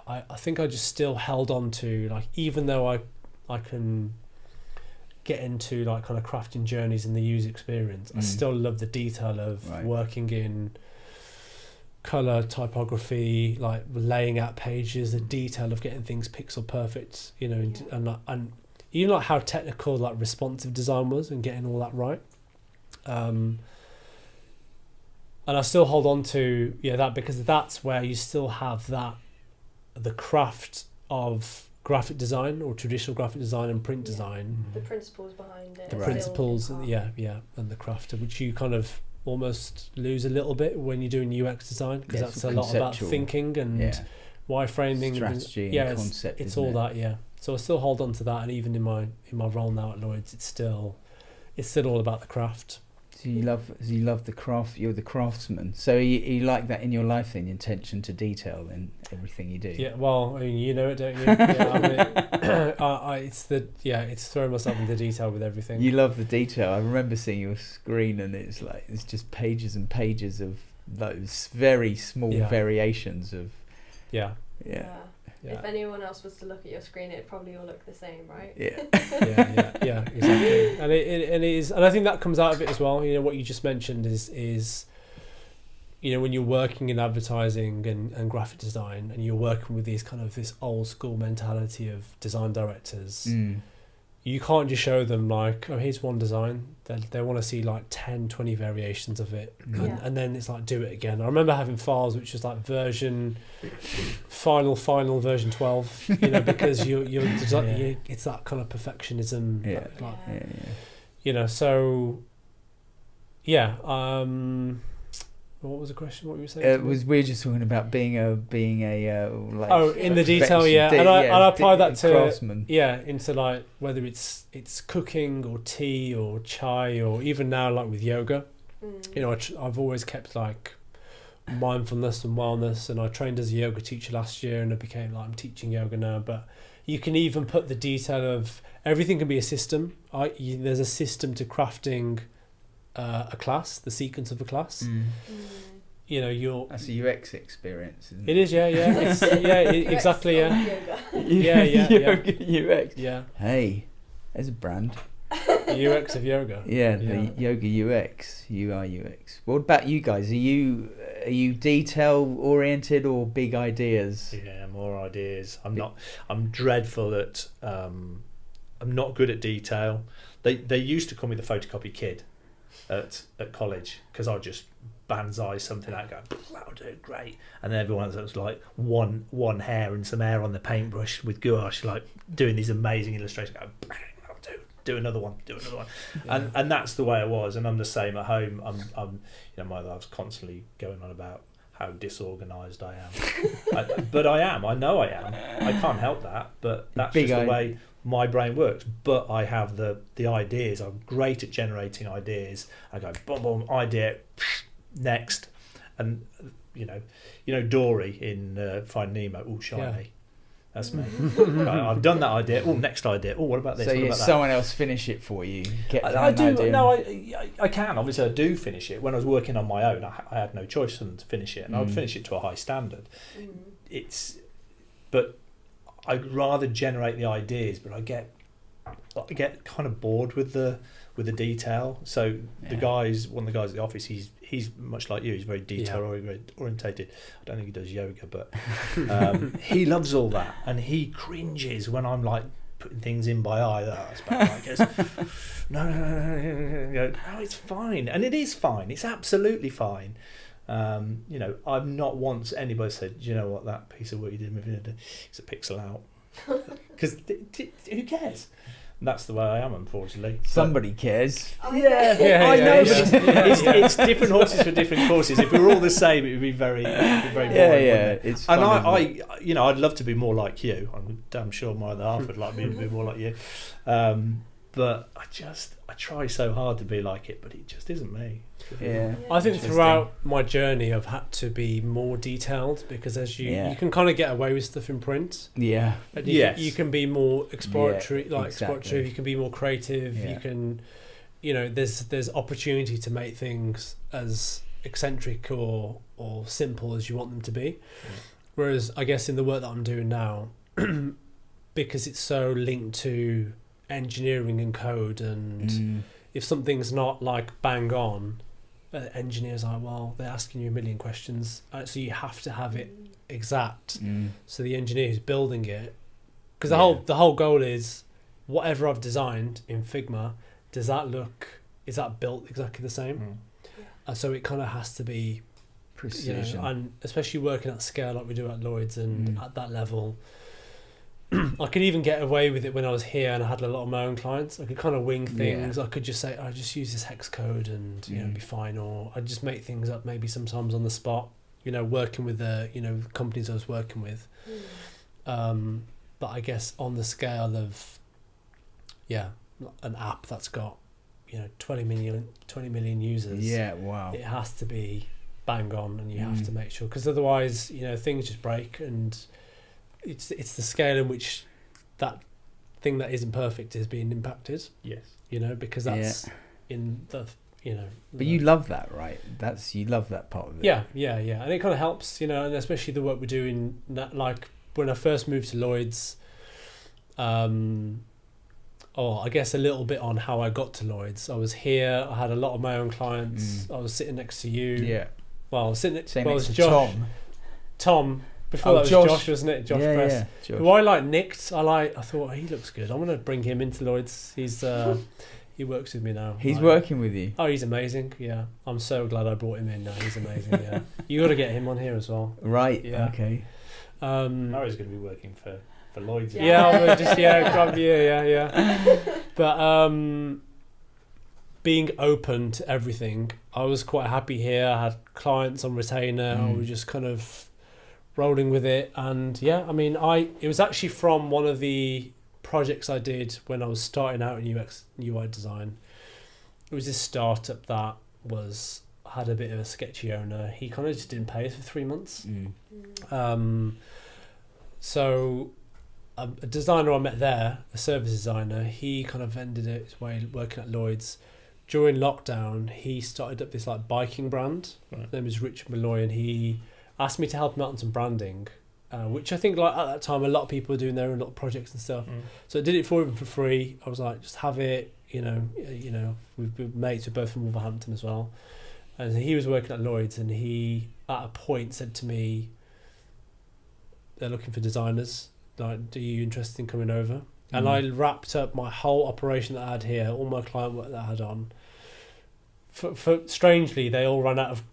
I think I just still held on to, like, even though I can get into like kind of crafting journeys and the user experience, I still love the detail of working in colour, typography, like laying out pages, the detail of getting things pixel perfect, and even like how technical like responsive design was and getting all that right. And I still hold on to that because that's where you still have the craft of graphic design or traditional graphic design and print design. The principles behind it. The principles, and the craft, which you kind of almost lose a little bit when you're doing UX design, because that's a lot about thinking and wireframing, strategy, and concept. It's all that, So I still hold on to that, and even in my role now at Lloyds, it's still all about the craft. So you love the craft. You're the craftsman. So you like that in your life, then, attention to detail in everything you do. Yeah, well, I mean, you know it, don't you? Yeah, I mean, it's throwing myself into detail with everything. You love the detail. I remember seeing your screen, and it's just pages and pages of those very small variations of. Yeah. If anyone else was to look at your screen, it'd probably all look the same, right? Yeah, exactly. And it is, and I think that comes out of it as well. What you just mentioned is when you're working in advertising and graphic design, and you're working with this old school mentality of design directors, you can't just show them like, oh, here's one design. They want to see like 10, 20 variations of it. And then it's like, do it again. I remember having files which was like final version 12, because it's that kind of perfectionism. So what was the question? What were you saying? We're just talking about being a in the detail, and I apply that to craftsman. Into like whether it's cooking or tea or chai, or even now like with yoga. I've always kept like mindfulness and wellness, and I trained as a yoga teacher last year, and I became like I'm teaching yoga now. But you can even put the detail of everything can be a system. There's a system to crafting a class, the sequence of a class. That's a UX experience, isn't it? It is, It's, exactly, Yoga UX. Yeah. Hey, there's a brand. UX of yoga. The yoga UX, UI UX. What about you guys? Are you detail oriented or big ideas? Yeah, more ideas. I'm dreadful at. I'm not good at detail. They used to call me the photocopy kid at college, because I'll just banzai something out, go, that'll do, great, and then everyone else was like one hair and some air on the paintbrush with gouache, like doing these amazing illustrations, go, that'll do, do another one. And that's the way I was, and I'm the same at home. I'm my wife's constantly going on about how disorganised I am. But I am. I know I am. I can't help that. But that's just the way my brain works. But I have the ideas. I'm great at generating ideas. I go boom, boom, idea, next, and Dory in Finding Nemo. Oh, shiny. Yeah. That's me. I've done that idea. Oh, next idea. Oh, what about this? So someone else finish it for you? I do. No, I can. Obviously, I do finish it. When I was working on my own, I had no choice than to finish it, and I would finish it to a high standard. But I'd rather generate the ideas, but I get kind of bored with the detail. So one of the guys at the office, he's much like you. He's very detail orientated. I don't think he does yoga, but he loves all that, and he cringes when I'm like putting things in by eye. That's bad. He goes, no, it's fine, and it is fine. It's absolutely fine. I've not once anybody said, do you know what, that piece of work you did, it's a pixel out, because who cares? And that's the way I am, unfortunately. Somebody cares. I know. It's different horses for different courses. If we were all the same, it would be very boring. Wouldn't it? It's fun, and I'd love to be more like you. I'm damn sure my other half would like me to be more like you. But I try so hard to be like it, but it just isn't me. Yeah. I think throughout my journey I've had to be more detailed, because as you can kind of get away with stuff in print. Yeah. And you can be more exploratory, exploratory, you can be more creative, you can there's opportunity to make things as eccentric or simple as you want them to be. Yeah. Whereas I guess in the work that I'm doing now, because it's so linked to engineering and code, and if something's not like bang on, engineers are, well, they're asking you a million questions, so you have to have it exact. So the engineer who's building it, because the whole goal is whatever I've designed in Figma, is that built exactly the same? So it kind of has to be precision, and especially working at scale like we do at Lloyds and at that level. I could even get away with it when I was here and I had a lot of my own clients. I could kind of wing things. I could just say, I just use this hex code and be fine, or I'd just make things up maybe sometimes on the spot, working with the companies I was working with. But I guess on the scale of an app that's got 20 million users, it has to be bang on, and you have to make sure, because otherwise things just break, and it's the scale in which that thing that isn't perfect is being impacted. Yes. Because that's in the But you love that, right? You love that part of it. Yeah, and it kind of helps, and especially the work we're doing. Like when I first moved to Lloyds, I guess a little bit on how I got to Lloyds. I was here. I had a lot of my own clients. I was sitting next to you. Yeah. Well, I was sitting next to Josh. Tom. Before that was Josh, wasn't it? Josh Press. Yeah, Josh. Who I nicked. I thought he looks good. I'm gonna bring him into Lloyds. He's he works with me now. He's working with you. Oh, he's amazing. Yeah, I'm so glad I brought him in. Now he's amazing. Yeah, you got to get him on here as well. Right. Yeah. Okay. Harry's gonna be working for Lloyds. Yeah, But being open to everything, I was quite happy here. I had clients on retainer. I was just kind of rolling with it, and it was actually from one of the projects I did when I was starting out in UX UI design. It was this startup that had a bit of a sketchy owner. He kind of just didn't pay us for 3 months. So a designer I met there, a service designer, he kind of ended his way working at Lloyds. During lockdown, he started up this biking brand. Right. His name is Richard Malloy, and he asked me to help him out on some branding, which I think at that time a lot of people were doing their own little projects and stuff. So I did it for him for free. I was like, just have it, we're mates, we're both from Wolverhampton as well. And he was working at Lloyds, and he at a point said to me, they're looking for designers, are you interested in coming over? And I wrapped up my whole operation that I had here, all my client work that I had on. For strangely, they all ran out of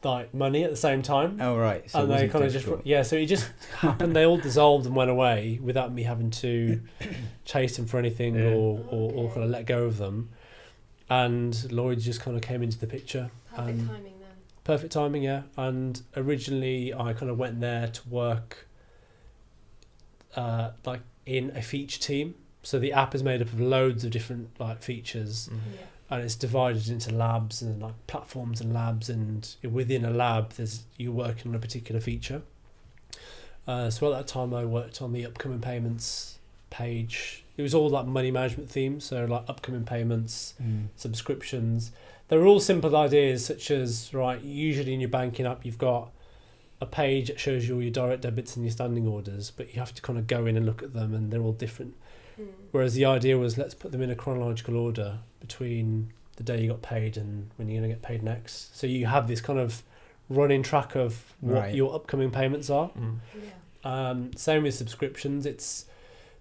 like money at the same time. Oh right, so and they kind of just so it just happened. They all dissolved and went away without me having to chase them for anything or kind of let go of them. And Lloyds just kind of came into the picture. Perfect timing then. Perfect timing, yeah. And originally I kind of went there to work like in a feature team. So the app is made up of loads of different like features, and it's divided into labs and like platforms and labs, and within a lab you're working on a particular feature. So at that time I worked on the upcoming payments page. It was all like money management themes, so like upcoming payments, subscriptions. They were all simple ideas, such as, right, usually in your banking app you've got a page that shows you all your direct debits and your standing orders, but you have to kind of go in and look at them, and they're all different. Whereas the idea was, let's put them in a chronological order between the day you got paid and when you're going to get paid next. So you have this kind of running track of what your upcoming payments are. Same with subscriptions. It's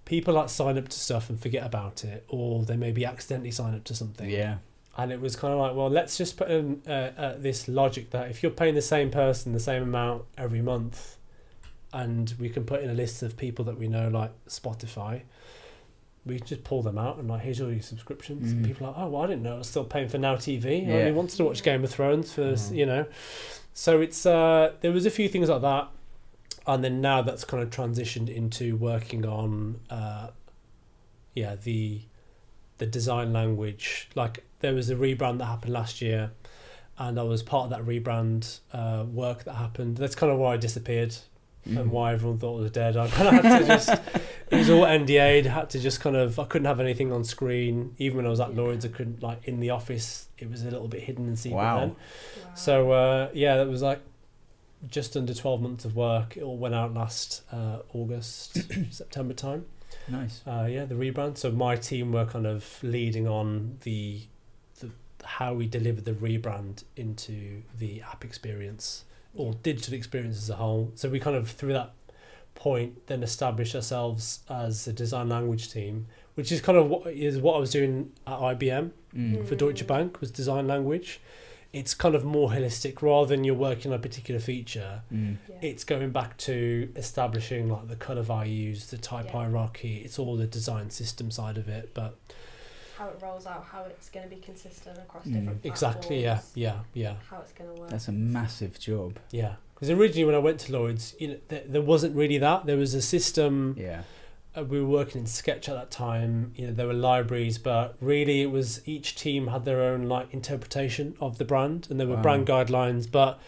people like sign up to stuff and forget about it, or they maybe accidentally sign up to something. Yeah. And it was kind of like, well, let's just put in this logic that if you're paying the same person the same amount every month, and we can put in a list of people that we know, like Spotify, we can just pull them out and like, here's all your subscriptions. And people are like, oh, well, I didn't know I was still paying for Now TV. I only wanted to watch Game of Thrones for, you know. So it's there was a few things like that. And then now that's kind of transitioned into working on, the design language. Like there was a rebrand that happened last year, and I was part of that rebrand work that happened. That's kind of why I disappeared and why everyone thought I was dead. I kind of had to just, it was all NDA'd, had to just kind of, I couldn't have anything on screen. Even when I was at Lloyds, I couldn't, like in the office, it was a little bit hidden and secret then. So that was like just under 12 months of work. It all went out last August, September time. Nice. The rebrand. So my team were kind of leading on the how we deliver the rebrand into the app experience or digital experience as a whole. So we kind of, through that point, then established ourselves as a design language team, which is kind of what I was doing at IBM for Deutsche Bank, was design language. It's kind of more holistic. Rather than you're working on a particular feature, it's going back to establishing like the colour values, the type hierarchy. It's all the design system side of it, but how it rolls out, how it's going to be consistent across different platforms. Exactly. Yeah. How it's going to work. That's a massive job. Yeah, because originally when I went to Lloyds, you know, there wasn't really that. There was a system. Yeah. We were working in Sketch at that time. You know, there were libraries, but really it was each team had their own like interpretation of the brand, and there were brand guidelines. But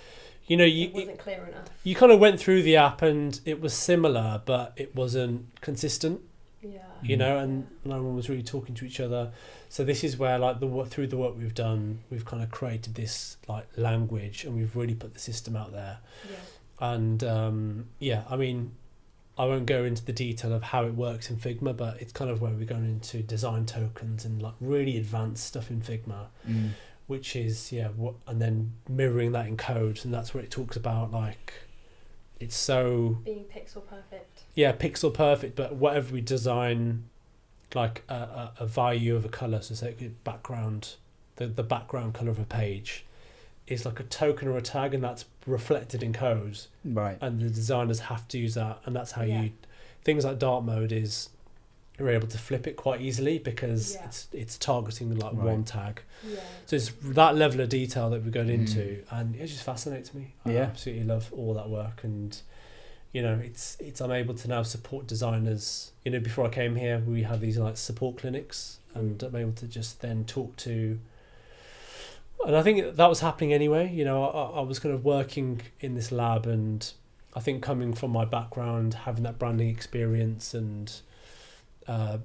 you know, it wasn't clear enough. You kind of went through the app, and it was similar, but it wasn't consistent. Yeah. You know, and no one was really talking to each other. So this is where, like, through the work we've done, we've kind of created this like language, and we've really put the system out there. Yeah. And I mean, I won't go into the detail of how it works in Figma, but it's kind of where we're going into design tokens and like really advanced stuff in Figma, which is and then mirroring that in code, and that's where it talks about like it's so being pixel perfect. Yeah, pixel perfect, but whatever we design, like a value of a color, so say background, the background color of a page is like a token or a tag, and that's reflected in code, right? And the designers have to use that, and that's how you things like dark mode is you're able to flip it quite easily because it's targeting like one tag. So it's that level of detail that we're going into, and it just fascinates me. I absolutely love all that work, and you know, I'm able to now support designers. You know, before I came here, we had these like support clinics, and I'm able to just then talk to. And I think that was happening anyway. You know, I was kind of working in this lab, and I think coming from my background, having that branding experience, and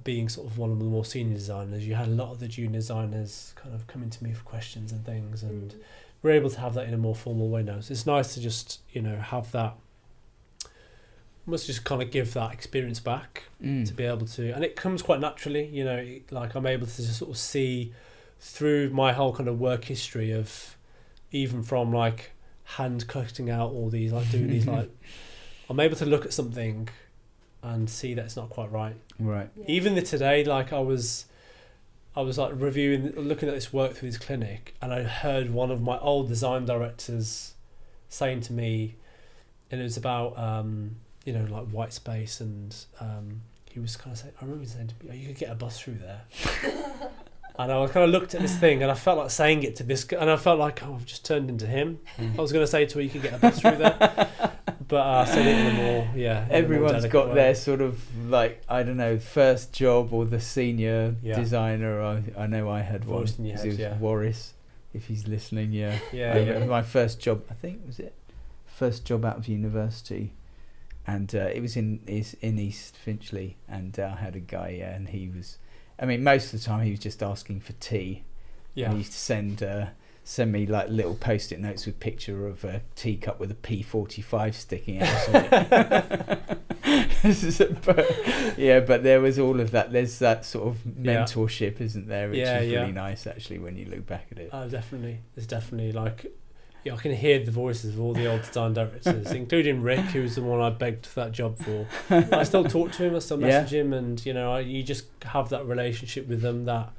being sort of one of the more senior designers, you had a lot of the junior designers kind of coming to me for questions and things, and we're able to have that in a more formal way now. So it's nice to just, you know, have that. Must just kind of give that experience back to be able to, and it comes quite naturally. You know, like I'm able to just sort of see through my whole kind of work history of, even from like hand cutting out all these, like doing these, like I'm able to look at something and see that it's not quite right. Right. Yeah. Even today, like I was like looking at this work through this clinic, and I heard one of my old design directors saying to me, and it was about like white space, and he was kind of saying, I remember saying to me, "Oh, you could get a bus through there." And I kind of looked at this thing, and I felt like saying it to this guy, and I felt like, I've just turned into him. I was going to say to her, "You could get a bus through there," but I said it in a more, Everyone's got their sort of like, I don't know, first job or the senior designer. I know I had one. It was Warris, if he's listening. My first job, I think, was it first job out of university, and it was in East Finchley, and I had a guy, and he was. I mean, most of the time he was just asking for tea. Yeah. And he used to send me like little post-it notes with picture of a teacup with a P45 sticking out. But there was all of that. There's that sort of mentorship, isn't there? Which is really nice, actually, when you look back at it. Oh, definitely. There's definitely like... I can hear the voices of all the old design directors, including Rick, who was the one I begged for that job for. I still talk to him, I still message him, and you just have that relationship with them that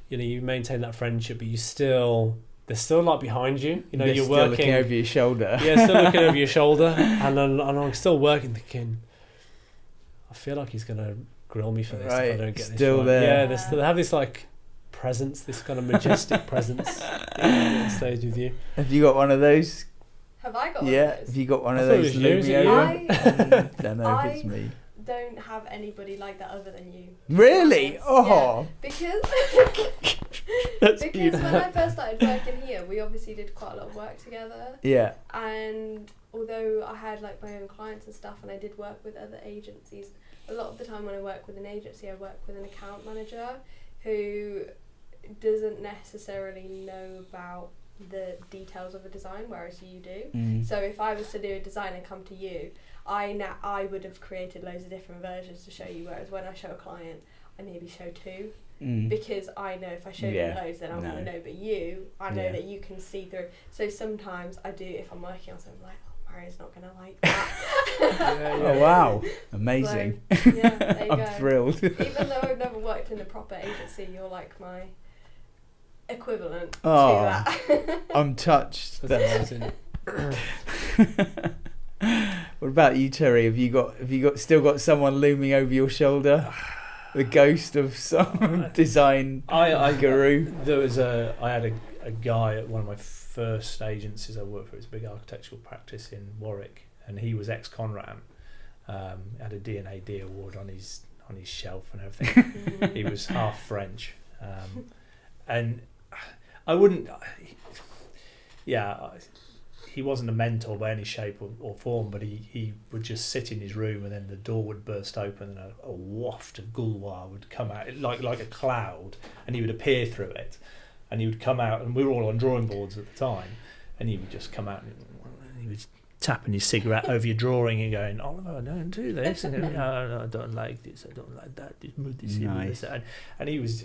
you maintain that friendship, but they're still like behind you. They're you're still working looking over your shoulder. Still looking over your shoulder, and I'm still working, thinking, I feel like he's gonna grill me for this if I don't get this still right. there. They have this like presence, this kind of majestic presence that stays with you. Have you got one of those? Have I got one of those? Have you got one of those looming over? I don't know if it's me. Don't have anybody like that other than you. Really? Oh. Yeah, because when I first started working here, we obviously did quite a lot of work together. Yeah. And although I had like my own clients and stuff, and I did work with other agencies, a lot of the time when I work with an agency, I work with an account manager who doesn't necessarily know about the details of a design, whereas you do. So if I was to do a design and come to you, I would have created loads of different versions to show you, whereas when I show a client, I maybe show two, because I know if I show you loads, then I'm going to know, but I know that you can see through. So sometimes I do, if I'm working on something, like, Maria's not going to like that. Oh, wow. Amazing. So, there you I'm go. thrilled. Even though I've never worked in a proper agency, you're like my equivalent to that. I'm touched. That's amazing. What about you, Terry? Have you still got someone looming over your shoulder? The ghost of some design guru? I had a guy at one of my first agencies I worked for. It's a big architectural practice in Warwick, and he was ex-Conran. Had a D&AD award on his shelf and everything. He was half French, and I wouldn't. He wasn't a mentor by any shape or form, but he would just sit in his room, and then the door would burst open, and a waft of gulwar would come out like a cloud, and he would appear through it, and he would come out, and we were all on drawing boards at the time, and he would just come out, and he was tapping his cigarette over your drawing and going, "Oliver, don't do this," and no, I don't like this, I don't like that, just move this in, move this, and he was.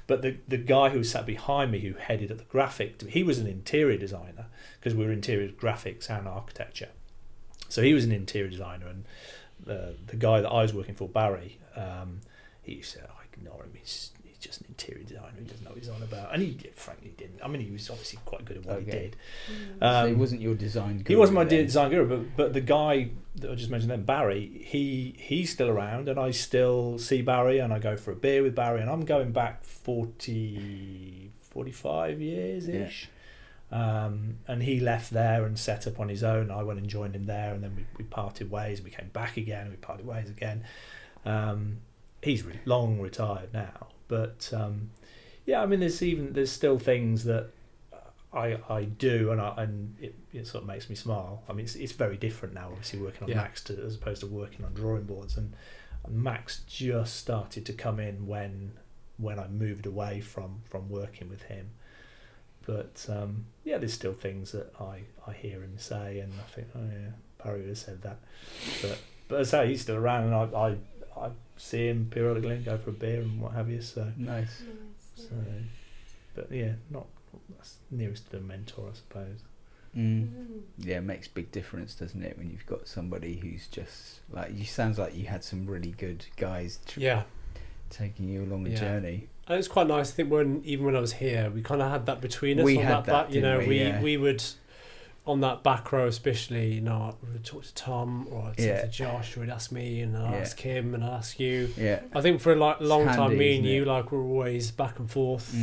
But the guy who sat behind me, who headed at the graphic, he was an interior designer, because we were interior graphics and architecture. So he was an interior designer, and the guy that I was working for, Barry, he said, "I ignore him. He's just an interior designer. He doesn't know what he's on about." And he frankly didn't. I mean, he was obviously quite good at what he did. So he wasn't your design guru. He wasn't my design guru, but the guy that I just mentioned then, Barry, he's still around, and I still see Barry, and I go for a beer with Barry, and I'm going back 45 years-ish. And he left there and set up on his own. I went and joined him there, and then we parted ways. We came back again, and we parted ways again. He's long retired now, but I mean, there's still things that I do, and it sort of makes me smile. I mean, it's very different now, obviously, working on Max as opposed to working on drawing boards, and Max just started to come in when I moved away from working with him. But there's still things that I hear him say, and I think, oh yeah, Barry would have said that. But as I say, he's still around, and I see him periodically, go for a beer and what have you. So nice. So, but not that's nearest to a mentor, I suppose. Yeah, it makes a big difference, doesn't it, when you've got somebody who's just like you. Sounds like you had some really good guys. Taking you along the journey. And it's quite nice. I think when I was here, we kind of had that between us. We on had that, we would on that back row especially, you know, we would talk to Tom, or I'd talk to Josh, or he'd ask me, and I'd ask him, and I'd ask you. Yeah. I think for a long handy, time, me and isn't you, it? like, were always back and forth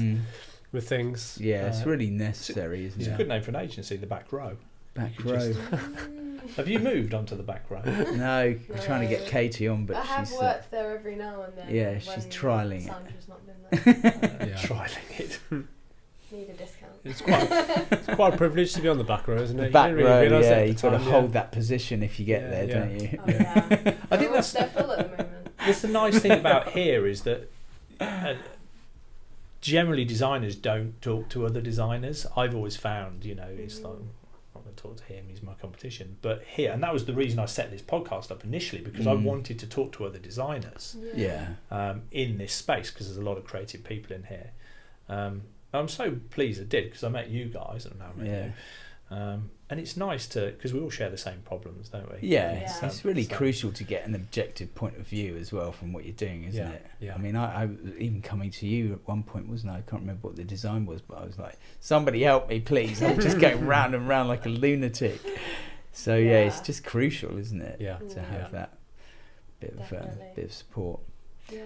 with things. Yeah, it's really necessary, isn't It's it? a good name for an agency, the back row. Back You row. Have you moved onto the back row? No, we're trying to get Katie on, but I have she's worked there every now and then. yeah, she's when trialling it. Sandra's not been there. Yeah. Trialing it. Need a discount. It's quite a privilege to be on the back row, isn't it? the back you didn't row. really realise it Yeah, at you've the got to time, hold that position if you get Yeah, there, yeah. don't you? Oh, yeah. I think They're full at the moment. That's the nice thing about here is that generally designers don't talk to other designers. I've always found, you know, it's like, I'm not going to talk to him, he's my competition. But here, and that was the reason I set this podcast up initially, because I wanted to talk to other designers in this space, because there's a lot of creative people in here. I'm so pleased I did, because I met you guys, and now I met you. And it's nice to, because we all share the same problems, don't we? Yeah, it's really crucial to get an objective point of view as well from what you're doing, isn't it? Yeah. I mean, I even coming to you at one point, wasn't I? I can't remember what the design was, but I was like, somebody help me, please. I'm just going round and round like a lunatic. So yeah, it's just crucial, isn't it? Yeah. To have that bit of support. Yeah.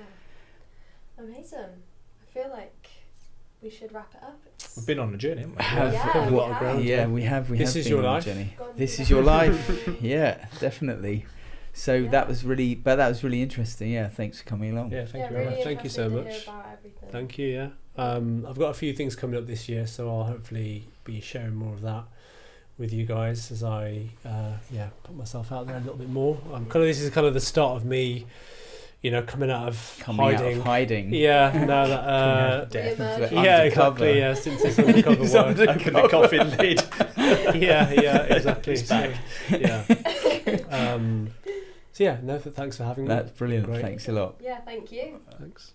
Amazing. I feel like we should wrap it up. We've been on a journey, haven't we? Covered a lot of ground. Yeah, we have. This have is been your on a life. journey. This is your life. Yeah, definitely. So that was really interesting. Yeah, thanks for coming along. Yeah, thank you very really much. Thank you so interested to much. hear about everything. Thank you. Yeah. I've got a few things coming up this year, so I'll hopefully be sharing more of that with you guys as I put myself out there a little bit more. This is kind of the start of me, you know, coming out of hiding. Yeah, now that Re-emerge. yeah, exactly. Yeah, since this undercover work, Under the coffin lid. yeah, exactly. It's back. Yeah. So yeah, no, thanks for having me. That's brilliant. Great. Thanks a lot. Yeah, thank you. Thanks.